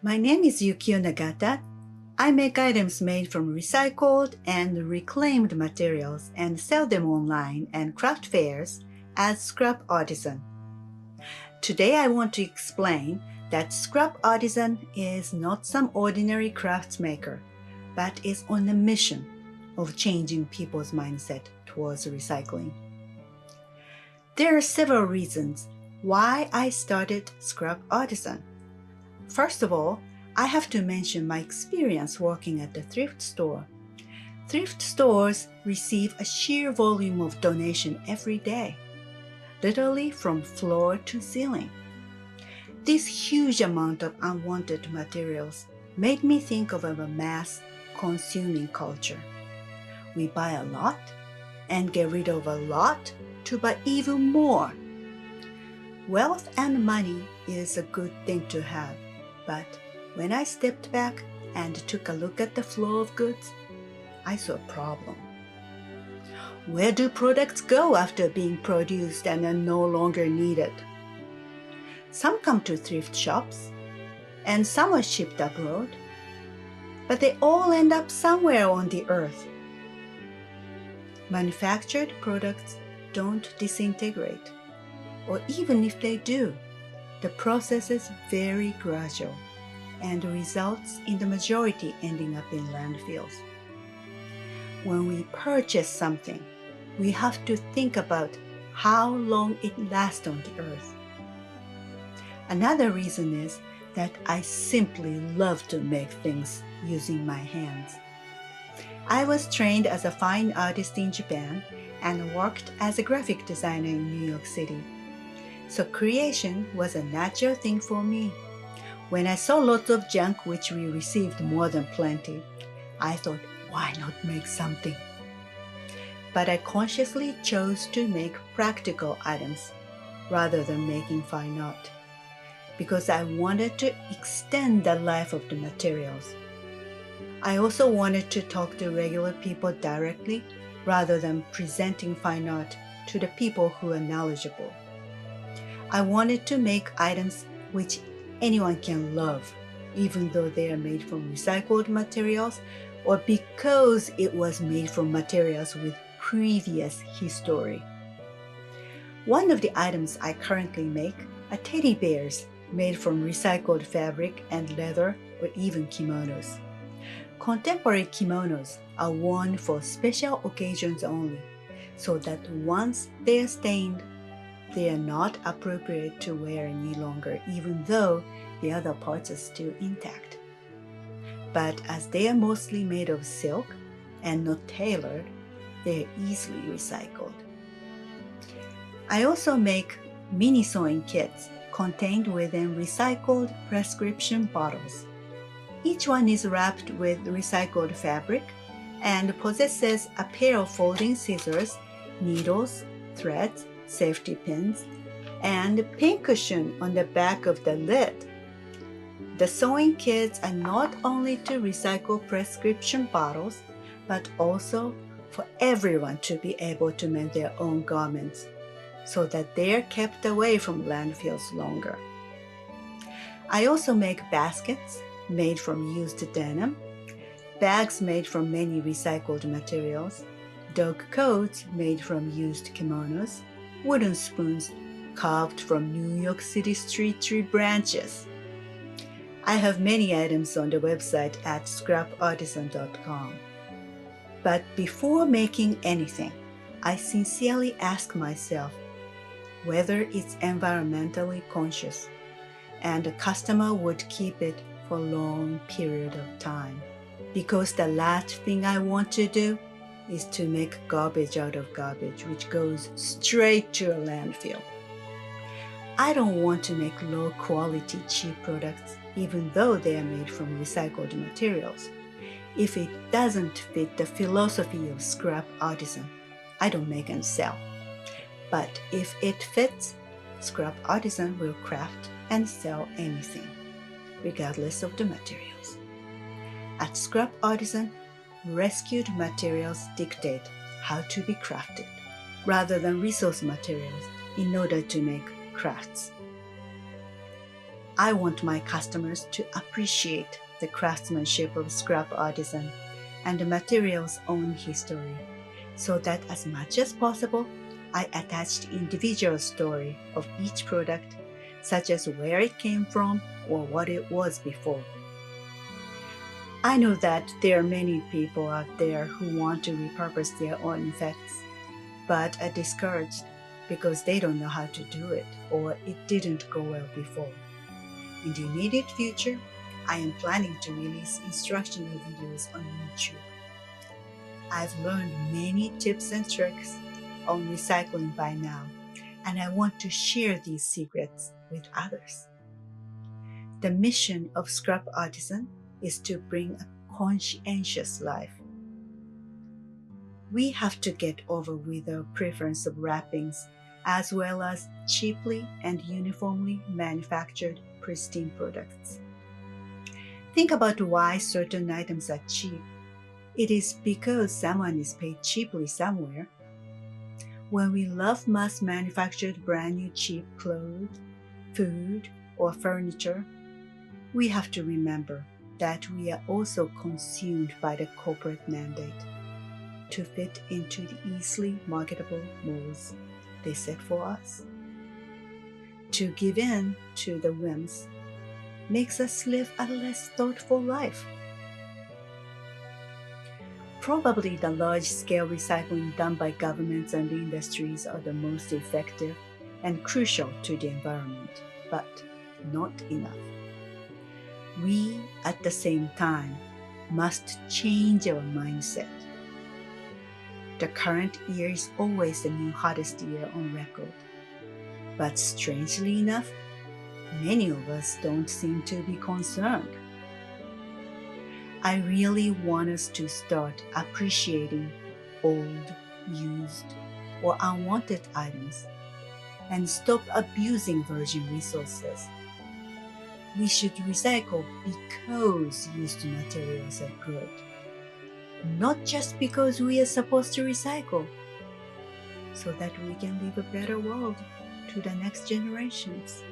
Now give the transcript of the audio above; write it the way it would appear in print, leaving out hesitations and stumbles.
My name is Yukio Nagata. I make items made from recycled and reclaimed materials and sell them online and craft fairs as Scrap Artisan. Today I want to explain that Scrap Artisan is not some ordinary crafts maker, but is on a mission of changing people's mindset towards recycling. There are several reasons why I started Scrap Artisan. First of all, I have to mention my experience working at the thrift store. Thrift stores receive a sheer volume of donation every day, literally from floor to ceiling. This huge amount of unwanted materials made me think of a mass consuming culture. We buy a lot and get rid of a lot to buy even more. Wealth and money is a good thing to have, but when I stepped back and took a look at the flow of goods, I saw a problem. Where do products go after being produced and are no longer needed? Some come to thrift shops, and some are shipped abroad, but they all end up somewhere on the earth. Manufactured products don't disintegrate, or even if they do, the process is very gradual and results in the majority ending up in landfills. When we purchase something, we have to think about how long it lasts on the earth. Another reason is that I simply love to make things using my hands. I was trained as a fine artist in Japan and worked as a graphic designer in New York City. So creation was a natural thing for me. When I saw lots of junk, which we received more than plenty, I thought, why not make something? But I consciously chose to make practical items rather than making fine art, because I wanted to extend the life of the materials. I also wanted to talk to regular people directly rather than presenting fine art to the people who are knowledgeable. I wanted to make items which anyone can love, even though they are made from recycled materials or because it was made from materials with previous history. One of the items I currently make are teddy bears made from recycled fabric and leather or even kimonos. Contemporary kimonos are worn for special occasions only, so that once they are stained, they are not appropriate to wear any longer, even though the other parts are still intact. But as they are mostly made of silk and not tailored, they are easily recycled. I also make mini sewing kits contained within recycled prescription bottles. Each one is wrapped with recycled fabric and possesses a pair of folding scissors, needles, threads, safety pins, and a pincushion on the back of the lid. The sewing kits are not only to recycle prescription bottles, but also for everyone to be able to mend their own garments, so that they are kept away from landfills longer. I also make baskets made from used denim, bags made from many recycled materials, dog coats made from used kimonos, wooden spoons carved from New York City street tree branches. I have many items on the website at scrapartisan.com. But before making anything, I sincerely ask myself whether it's environmentally conscious and the customer would keep it for a long period of time. Because the last thing I want to do is to make garbage out of garbage, which goes straight to a landfill. I don't want to make low-quality, cheap products, even though they are made from recycled materials. If it doesn't fit the philosophy of Scrap Artisan, I don't make and sell. But if it fits, Scrap Artisan will craft and sell anything, regardless of the materials. At Scrap Artisan, rescued materials dictate how to be crafted, rather than resource materials in order to make crafts. I want my customers to appreciate the craftsmanship of scrap artisan and the material's own history, so that as much as possible, I attached individual story of each product, such as where it came from or what it was before. I know that there are many people out there who want to repurpose their own effects, but are discouraged because they don't know how to do it or it didn't go well before. In the immediate future, I am planning to release instructional videos on YouTube. I've learned many tips and tricks on recycling by now, and I want to share these secrets with others. The mission of Scrap Artisan is to bring a conscientious life. We have to get over with our preference of wrappings as well as cheaply and uniformly manufactured pristine products. Think about why certain items are cheap. It is because someone is paid cheaply somewhere. When we love mass-manufactured brand new cheap clothes, food, or furniture, we have to remember that we are also consumed by the corporate mandate to fit into the easily marketable molds they set for us. To give in to the whims makes us live a less thoughtful life. Probably the large-scale recycling done by governments and industries are the most effective and crucial to the environment, but not enough. We, at the same time, must change our mindset. The current year is always the new hottest year on record. But strangely enough, many of us don't seem to be concerned. I really want us to start appreciating old, used, or unwanted items and stop abusing virgin resources. We should recycle because used materials are good, not just because we are supposed to recycle, so that we can leave a better world to the next generations.